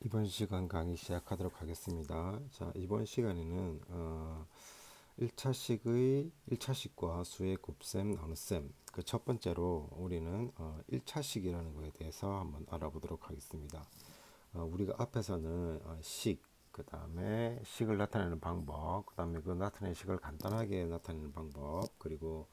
이번 시간 강의 시작하도록 하겠습니다. 자, 이번 시간에는 1차식과 수의 곱셈, 나눗셈 그 첫 번째로 우리는 1차식이라는 것에 대해서 한번 알아보도록 하겠습니다. 우리가 앞에서는 식, 그 다음에 식을 나타내는 방법, 그 다음에 그 나타내는 식을 간단하게 나타내는 방법, 그리고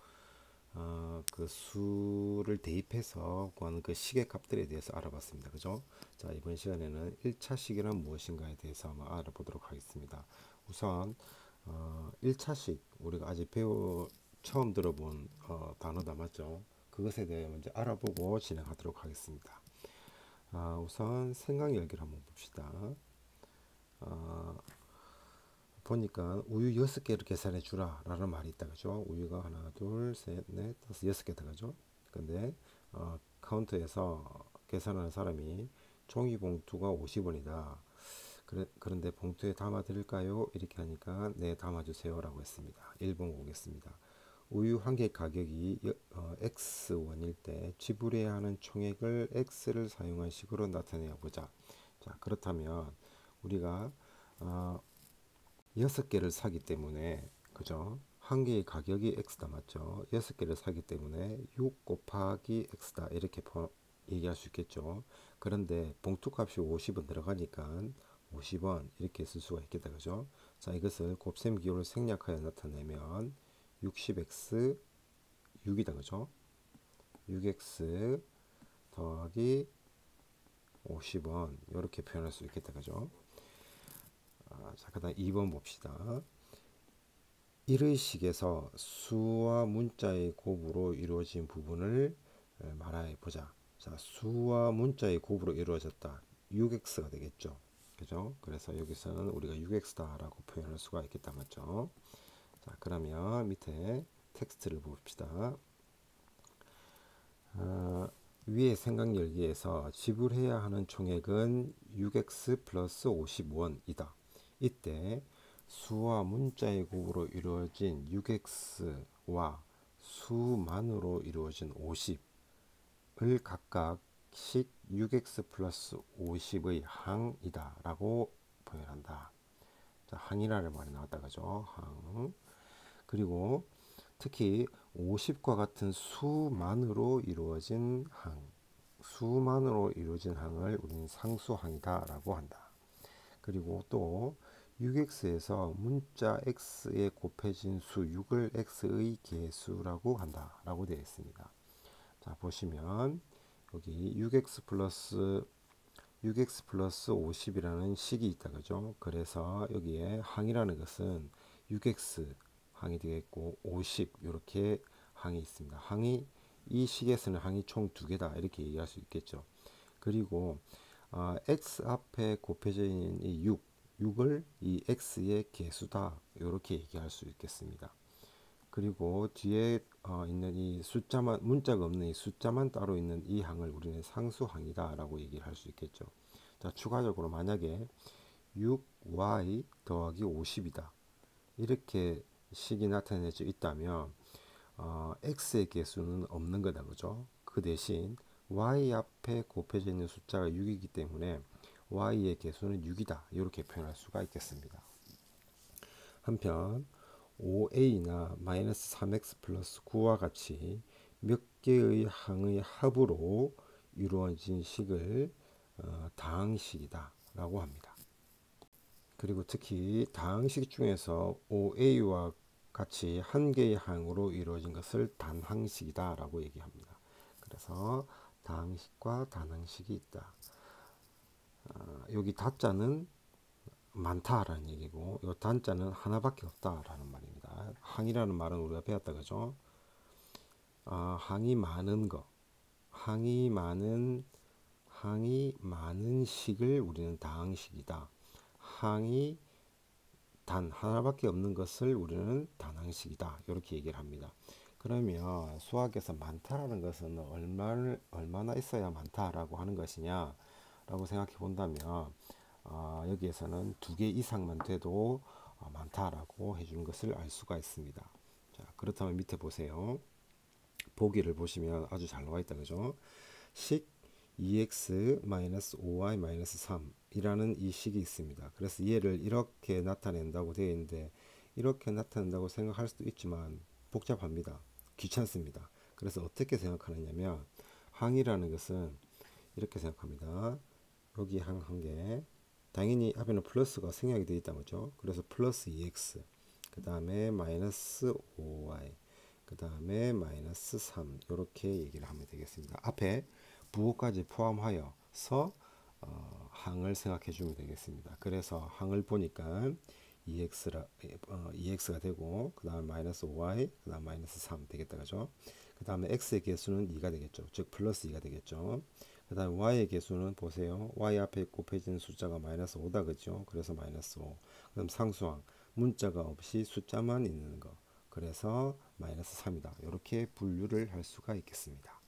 그 수를 대입해서 구하는 그 식의 값들에 대해서 알아봤습니다. 그죠? 자, 이번 시간에는 1차식이란 무엇인가에 대해서 한번 알아보도록 하겠습니다. 우선 1차식 우리가 아직 처음 들어본 단어다 맞죠? 그것에 대해 먼저 알아보고 진행하도록 하겠습니다. 우선 생각 열기를 한번 봅시다. 보니까 우유 6개를 계산해 주라 라는 말이 있다 그죠. 우유가 하나 둘셋넷 다섯 6개 들어가죠. 근데 카운터에서 계산하는 사람이 종이 봉투가 50원이다. 그런데 봉투에 담아 드릴까요? 이렇게 하니까 네, 담아 주세요 라고 했습니다. 1번 보겠습니다. 우유 한 개 가격이 X원일 때 지불해야 하는 총액을 X를 사용한 식으로 나타내 보자. 자, 그렇다면 우리가 6개를 사기 때문에 그죠? 한 개의 가격이 X다 맞죠? 6개를 사기 때문에 6 곱하기 X다 이렇게 얘기할 수 있겠죠. 그런데 봉투값이 50원 들어가니까 50원 이렇게 쓸 수가 있겠다 그죠? 자, 이것을 곱셈 기호를 생략하여 나타내면 60X 6이다 그죠? 6X 더하기 50원 이렇게 표현할 수 있겠다 그죠? 자, 그 다음 2번 봅시다. 1의 식에서 수와 문자의 곱으로 이루어진 부분을 말해 보자. 자, 수와 문자의 곱으로 이루어졌다. 6x가 되겠죠. 그죠? 그래서 여기서는 우리가 6x다라고 표현할 수가 있겠다. 맞죠? 자, 그러면 밑에 텍스트를 봅시다. 위에 생각 열기에서 지불해야 하는 총액은 6x 플러스 50원이다. 이때 수와 문자의 곱으로 이루어진 6x와 수만으로 이루어진 50을 각각씩 6x 플러스 50의 항이다 라고 표현한다. 자, 항이라는 말이 나왔다 그죠? 항. 그리고 특히 50과 같은 수만으로 이루어진 항을 우리는 상수항이다 라고 한다. 그리고 또 6x에서 문자 x에 곱해진 수 6을 x의 개수라고 한다 라고 되어 있습니다. 자, 보시면 여기 6x 플러스 50이라는 식이 있다 그죠. 그래서 여기에 항이라는 것은 6x 항이 되겠고 50 이렇게 항이 있습니다. 이 식에서는 항이 총 2개다 이렇게 얘기할 수 있겠죠. 그리고 x 앞에 곱해져 있는 이 6을 이 x의 개수다 이렇게 얘기할 수 있겠습니다. 그리고 뒤에 있는 이 숫자만 문자가 없는 이 숫자만 따로 있는 이 항을 우리는 상수항이다 라고 얘기를 할 수 있겠죠. 자, 추가적으로 만약에 6y 더하기 50이다 이렇게 식이 나타내져 있다면 x의 개수는 없는 거다 그죠. 그 대신 y 앞에 곱해져 있는 숫자가 6이기 때문에 y의 개수는 6이다 이렇게 표현할 수가 있겠습니다. 한편 5a나 마이너스 3x 플러스 9와 같이 몇 개의 항의 합으로 이루어진 식을 다항식이다 라고 합니다. 그리고 특히 다항식 중에서 5a와 같이 한 개의 항으로 이루어진 것을 단항식이다 라고 얘기합니다. 그래서 다항식과 단항식이 있다. 여기 다자는 많다라는 얘기고 이 단자는 하나밖에 없다라는 말입니다. 항이라는 말은 우리가 배웠다 그죠? 항이 많은 거, 항이 많은 식을 우리는 다항식이다. 항이 단 하나밖에 없는 것을 우리는 단항식이다. 이렇게 얘기를 합니다. 그러면 수학에서 많다라는 것은 얼마나 있어야 많다라고 하는 것이냐 라고 생각해 본다면 여기에서는 2개 이상만 돼도 많다라고 해주는 것을 알 수가 있습니다. 자, 그렇다면 밑에 보세요. 보기를 보시면 아주 잘 나와 있다 그죠? 식 2x-5y-3 이라는 이 식이 있습니다. 그래서 얘를 이렇게 나타낸다고 되어 있는데 이렇게 나타낸다고 생각할 수도 있지만 복잡합니다. 귀찮습니다. 그래서 어떻게 생각하느냐면 항이라는 것은 이렇게 생각합니다. 여기 한 개, 당연히 앞에는 플러스가 생략이 되어 있다 거죠. 그래서 플러스 2x, 그 다음에 마이너스 5y, 그 다음에 마이너스 3, 이렇게 얘기를 하면 되겠습니다. 앞에 부호까지 포함하여서 항을 생각해 주면 되겠습니다. 그래서 항을 보니까 2x가 되고, 그 다음에 마이너스 5y, 그 다음 마이너스 3 되겠다 그죠. 그 다음에 x의 개수는 2가 되겠죠. 즉 플러스 2가 되겠죠. 그 다음에 y의 개수는 보세요. y 앞에 곱해지는 숫자가 마이너스 5다 그죠. 그래서 마이너스 5. 그럼 상수항 문자가 없이 숫자만 있는 거, 그래서 마이너스 3이다. 이렇게 분류를 할 수가 있겠습니다.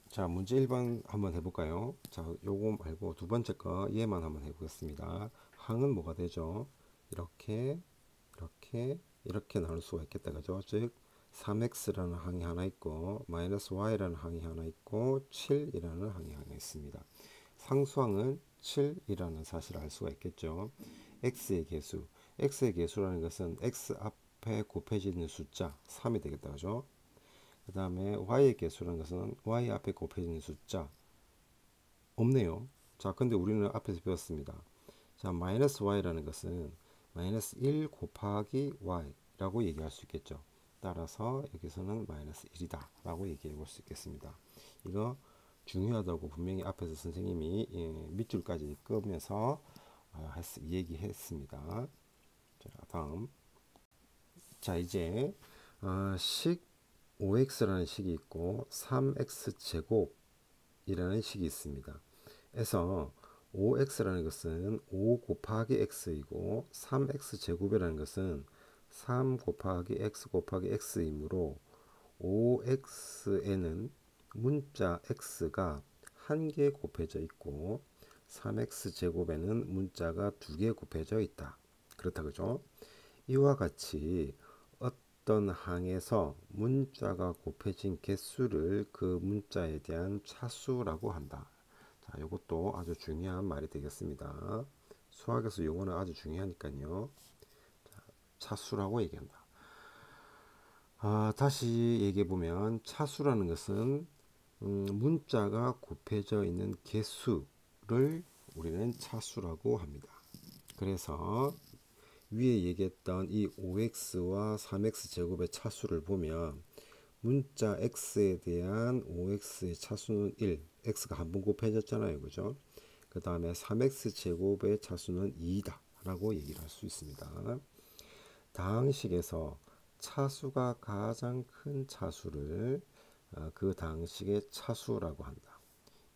자, 문제 1번 한번 해볼까요? 자, 요거 말고 두 번째 거 얘만 한번 해보겠습니다. 항은 뭐가 되죠? 이렇게 이렇게 나눌 수가 있겠다 그죠? 즉 3x라는 항이 하나 있고 마이너스 y라는 항이 하나 있고 7이라는 항이 하나 있습니다. 상수항은 7이라는 사실을 알 수가 있겠죠. x의 개수라는 것은 x 앞에 곱해지는 숫자 3이 되겠다 그죠? 그 다음에 y의 개수라는 것은 y 앞에 곱해지는 숫자 없네요. 자, 근데 우리는 앞에서 배웠습니다. 자, 마이너스 y라는 것은 마이너스 1 곱하기 y라고 얘기할 수 있겠죠. 따라서 여기서는 마이너스 1이다 라고 얘기해 볼 수 있겠습니다. 이거 중요하다고 분명히 앞에서 선생님이 밑줄까지 끄면서 얘기했습니다. 자, 다음. 자, 이제 식 5x라는 식이 있고 3x 제곱이라는 식이 있습니다. 그래서 5x라는 것은 5 곱하기 x이고 3x 제곱이라는 것은 3 곱하기 x 곱하기 x이므로 5x에는 문자 x가 한 개 곱해져 있고 3x 제곱에는 문자가 두 개 곱해져 있다. 그렇다 그죠? 이와 같이 어떤 항에서 문자가 곱해진 개수를 그 문자에 대한 차수라고 한다. 자, 이것도 아주 중요한 말이 되겠습니다. 수학에서 용어는 아주 중요하니까요. 자, 차수라고 얘기한다. 다시 얘기해 보면 차수라는 것은 문자가 곱해져 있는 개수를 우리는 차수라고 합니다. 그래서 위에 얘기했던 이 5x와 3x 제곱의 차수를 보면 문자 x에 대한 5x의 차수는 1, x가 한 번 곱해졌잖아요 그죠. 그 다음에 3x 제곱의 차수는 2다 라고 얘기를 할 수 있습니다. 다항식에서 차수가 가장 큰 차수를 그 다항식의 차수라고 한다.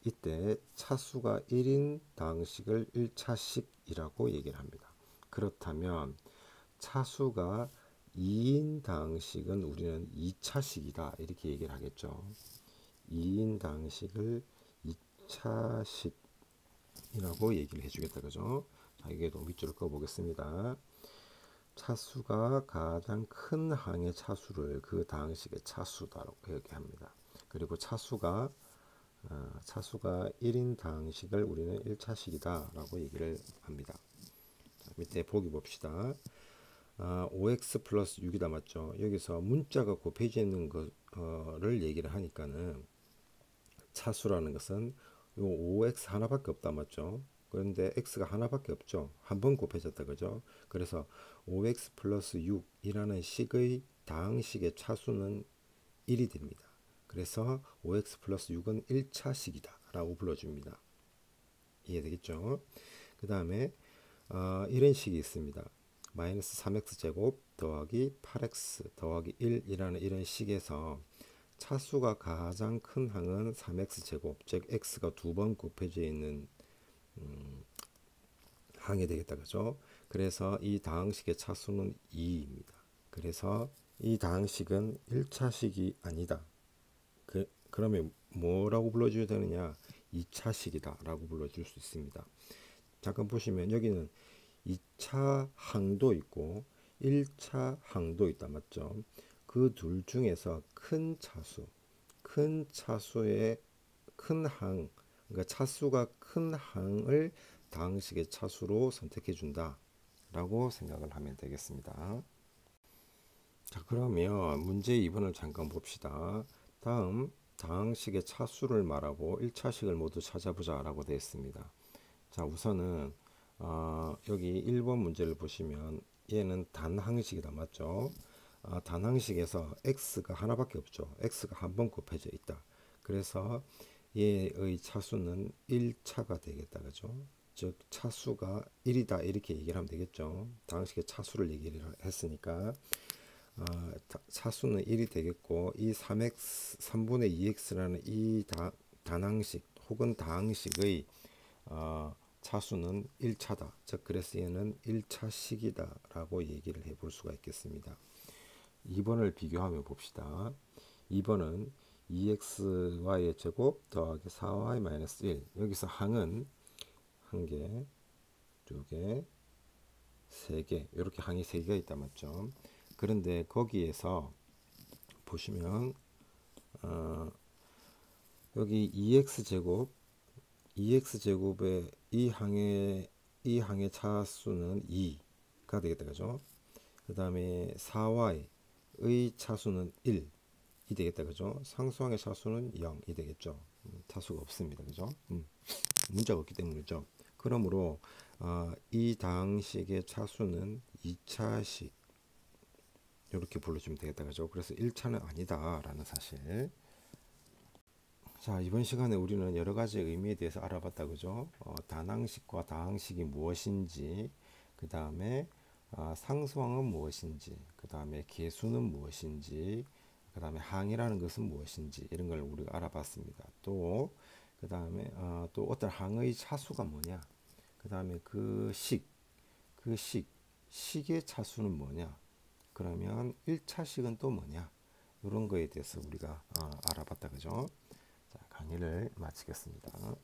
이때 차수가 1인 다항식을 1차식이라고 얘기를 합니다. 그렇다면 차수가 2인 다항식은 우리는 2차식이다 이렇게 얘기를 하겠죠. 2인 다항식을 2차식이라고 얘기를 해주겠다 그죠. 자, 이게도 밑줄을 그어 보겠습니다. 차수가 가장 큰 항의 차수를 그 다항식의 차수다라고 얘기합니다. 그리고 차수가 1인 다항식을 우리는 1차식이다 라고 얘기를 합니다. 자, 밑에 보기 봅시다. 5x 플러스 6이다 맞죠. 여기서 문자가 곱해져 있는 거를 얘기를 하니까는 차수라는 것은 요 5x 하나밖에 없다 맞죠. 그런데 x가 하나밖에 없죠. 한 번 곱해졌다 그죠. 그래서 5x 플러스 6이라는 식의 다항식의 차수는 1이 됩니다. 그래서 5x 플러스 6은 1차식이다 라고 불러줍니다. 이해되겠죠? 그 다음에 이런 식이 있습니다. 마이너스 3x 제곱 더하기 8x 더하기 1이라는 이런 식에서 차수가 가장 큰 항은 3x 제곱, 즉 x가 두 번 곱해져 있는 항이 되겠다 그죠. 그래서 이 다항식의 차수는 2입니다. 그래서 이 다항식은 1차식이 아니다. 그러면 뭐라고 불러줘야 되느냐? 2차식이다 라고 불러줄 수 있습니다. 잠깐 보시면 여기는 2차 항도 있고 1차 항도 있다 맞죠. 그 둘 중에서 큰 차수의 큰 항 그러니까 차수가 큰 항을 다항식의 차수로 선택해 준다 라고 생각을 하면 되겠습니다. 자, 그러면 문제 2번을 잠깐 봅시다. 다음 다항식의 차수를 말하고 1차식을 모두 찾아보자 라고 되어 있습니다. 자, 우선은 여기 1번 문제를 보시면 얘는 단항식이다, 맞죠? 단항식에서 x가 하나밖에 없죠. x가 한 번 곱해져 있다. 그래서 얘의 차수는 1차가 되겠다, 그죠? 즉 차수가 1이다 이렇게 얘기를 하면 되겠죠. 다항식의 차수를 얘기를 했으니까 차수는 1이 되겠고, 이 3분의 2x라는 이 단항식 혹은 다항식의 차수는 1차다. 즉 그래서 얘는 1차식이다 라고 얘기를 해볼 수가 있겠습니다. 2번을 비교하며 봅시다. 2번은 2xy의 제곱 더하기 4y 마이너스 1. 여기서 항은 1개, 2개, 3개 이렇게 항이 3개가 있다, 맞죠? 그런데 거기에서 보시면 여기 2x 제곱의 이 항의 차수는 2가 되겠다, 그죠? 그 다음에 4y의 차수는 1이 되겠다, 그죠? 상수항의 차수는 0이 되겠죠. 차수가 없습니다, 그죠? 문자가 없기 때문이죠. 그러므로 이 다항식의 차수는 2차식 이렇게 불러주면 되겠다, 그죠? 그래서 1차는 아니다 라는 사실. 자, 이번 시간에 우리는 여러 가지 의미에 대해서 알아봤다, 그죠? 단항식과 다항식이 무엇인지, 그 다음에 상수항은 무엇인지, 그 다음에 계수는 무엇인지, 그 다음에 항이라는 것은 무엇인지 이런 걸 우리가 알아봤습니다. 또 그 다음에 또 어떤 항의 차수가 뭐냐, 그 다음에 식의 차수는 뭐냐, 그러면 1차식은 또 뭐냐, 이런 거에 대해서 우리가 알아봤다, 그죠? 자, 강의를 마치겠습니다.